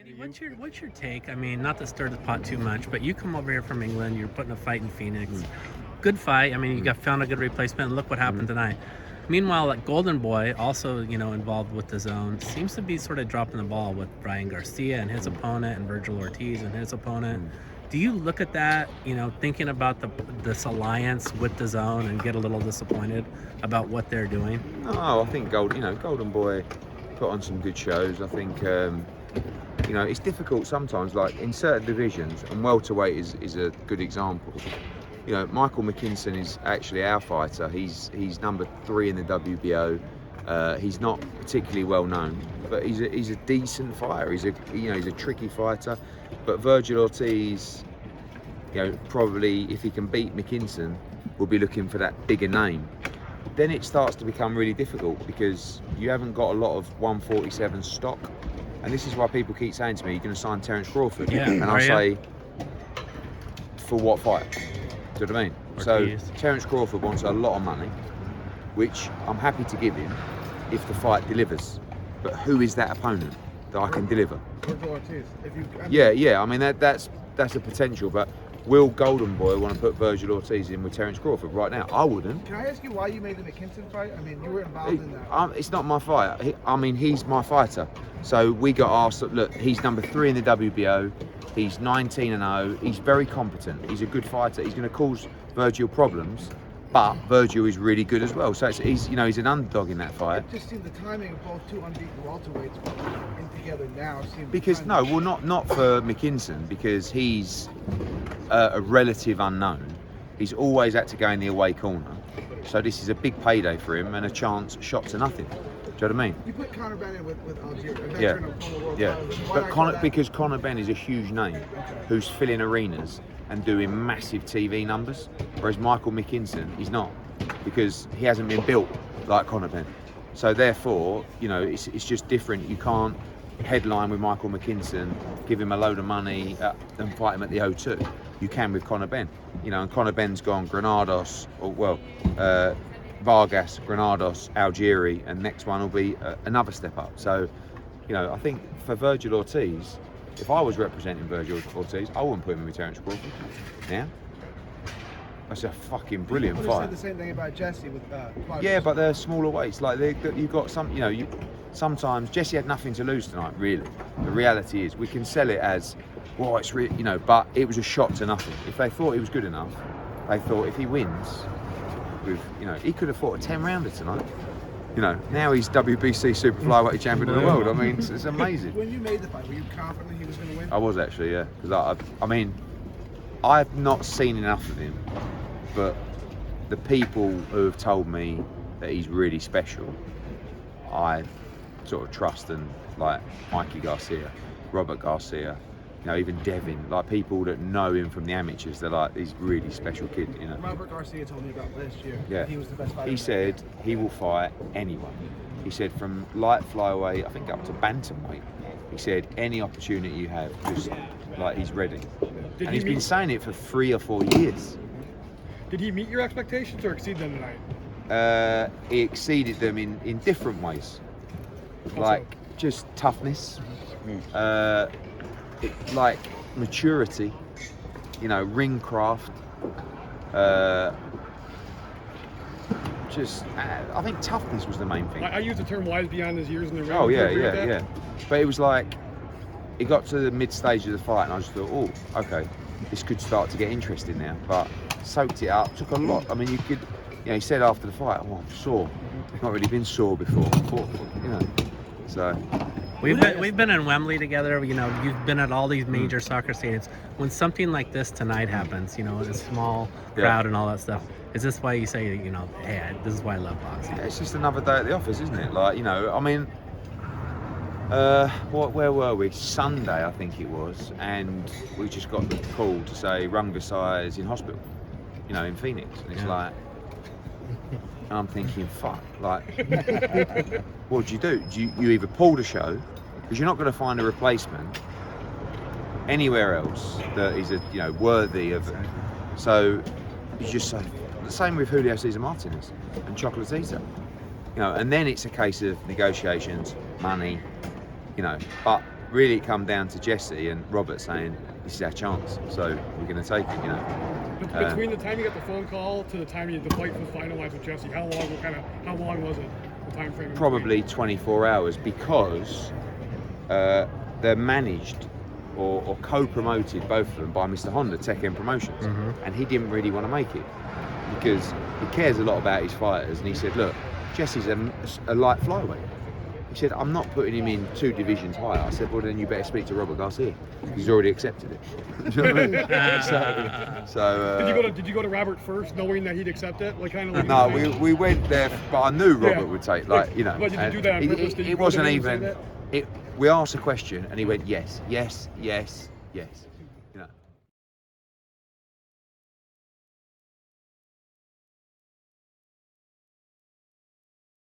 Eddie, what's your take? I mean, not to stir the pot too much, but you come over here from England. You're putting a fight in Phoenix. Good fight. I mean, you got found a good replacement. And look what happened tonight. Meanwhile, like Golden Boy, also involved with the zone, seems to be sort of dropping the ball with Brian Garcia and his opponent, and Vergil Ortiz and his opponent. Do you look at that, thinking about this alliance with the zone and get a little disappointed about what they're doing? Oh, I think Golden Boy put on some good shows. I think it's difficult sometimes, like in certain divisions, and welterweight is a good example. Michael McKinson is actually our fighter. He's number 3 in the WBO. He's not particularly well known, but he's a decent fighter. He's a tricky fighter. But Vergil Ortiz, probably if he can beat McKinson, will be looking for that bigger name. Then it starts to become really difficult because you haven't got a lot of 147 stock. And this is why people keep saying to me, you're going to sign Terence Crawford. Yeah, and I say, for what fight? Do you know what I mean? Ortiz. So Terence Crawford wants a lot of money, which I'm happy to give him if the fight delivers. But who is that opponent that I can deliver? Vergil Ortiz. Yeah. I mean, that's a potential, but will Golden Boy want to put Vergil Ortiz in with Terence Crawford right now? I wouldn't. Can I ask you why you made the McKinson fight? I mean, you were involved in that. It's not my fight. He's my fighter. So we got asked, look, he's number 3 in the WBO. He's 19-0. He's very competent. He's a good fighter. He's going to cause Vergil problems, but Vergil is really good as well. So he's an underdog in that fight. It just seemed the timing of both two unbeaten welterweights in together now seemed. Because not for McKinson, because he's a relative unknown. He's always had to go in the away corner. So this is a big payday for him and a shot to nothing. Do you know what I mean? You put Conor Benn in with Algier. Yeah. But because Conor Benn is a huge name who's filling arenas and doing massive TV numbers, whereas Michael McKinson is not, because he hasn't been built like Conor Benn. So therefore, it's just different. You can't headline with Michael McKinson, give him a load of money and fight him at the O2. You can with Conor Benn. And Conor Benn's gone Granados, Vargas, Granados, Algieri, and next one will be another step up. So, I think for Vergil Ortiz, if I was representing Vergil Ortiz, I wouldn't put him with Terence Crawford. Yeah, that's a fucking brilliant fight. Said the same thing about Jesse with Cuadras. Yeah, but they're smaller weights. Like you've got some, sometimes Jesse had nothing to lose tonight. Really, the reality is we can sell it as, well, it's really, but it was a shot to nothing. If they thought he was good enough, they thought if he wins. He could have fought a 10-rounder tonight. Now he's WBC super flyweight champion of the world. I mean, it's amazing. When you made the fight, were you confident he was going to win? I was actually, yeah. Because I've not seen enough of him, but the people who have told me that he's really special, I sort of trust, and like Mikey Garcia, Robert Garcia, even Devin, like people that know him from the amateurs, they're like, he's really special kid, Robert Garcia told me about last year. Yeah. He was the best fighter. He said he will fight anyone. He said from light flyweight, I think up to bantamweight. He said any opportunity you have, just like he's ready. And he's been saying it for 3 or 4 years. Did he meet your expectations or exceed them tonight? He exceeded them in different ways. Like just toughness. Like maturity, ring craft, I think toughness was the main thing. I use the term wise beyond his years in the ring. Oh yeah. But it was like, it got to the mid stage of the fight and I just thought, oh, okay, this could start to get interesting now. But soaked it up, took a lot. I mean, you could, he said after the fight, oh, I'm sore. I've not really been sore before, so. We've been in Wembley together. You've been at all these major soccer stadiums. When something like this tonight happens, in a small crowd and all that stuff, is this why you say, hey, this is why I love boxing? Yeah, it's just another day at the office, isn't it? Like, where were we? Sunday, I think it was, and we just got the call to say Rungasai is in hospital, in Phoenix, and it's like. And I'm thinking, fuck, like, what do? You either pull the show, because you're not going to find a replacement anywhere else that is, worthy of it. So you just say, the same with Julio Cesar Martinez and Chocolatito, and then it's a case of negotiations, money, but really it come down to Jesse and Robert saying, this is our chance, so we're going to take it, you know. Between the time you got the phone call to the time the fight was finalized with Jesse, how long was it? The time frame? Probably 24 hours, because they're managed or co-promoted, both of them, by Mr. Honda, Tech End Promotions, and he didn't really want to make it because he cares a lot about his fighters, and he said, look, Jesse's a light flyweight. He said, I'm not putting him in 2 divisions higher. I said, well, then you better speak to Robert Garcia. He's already accepted it. Do you know what I mean? So did you go to Robert first, knowing that he'd accept it? Like kind of. No, we went there, but I knew Robert would take, like, you know. But did you do that on purpose? Did you it go wasn't to him and even. say that? We asked a question, and he went, yes, yes, yes, yes.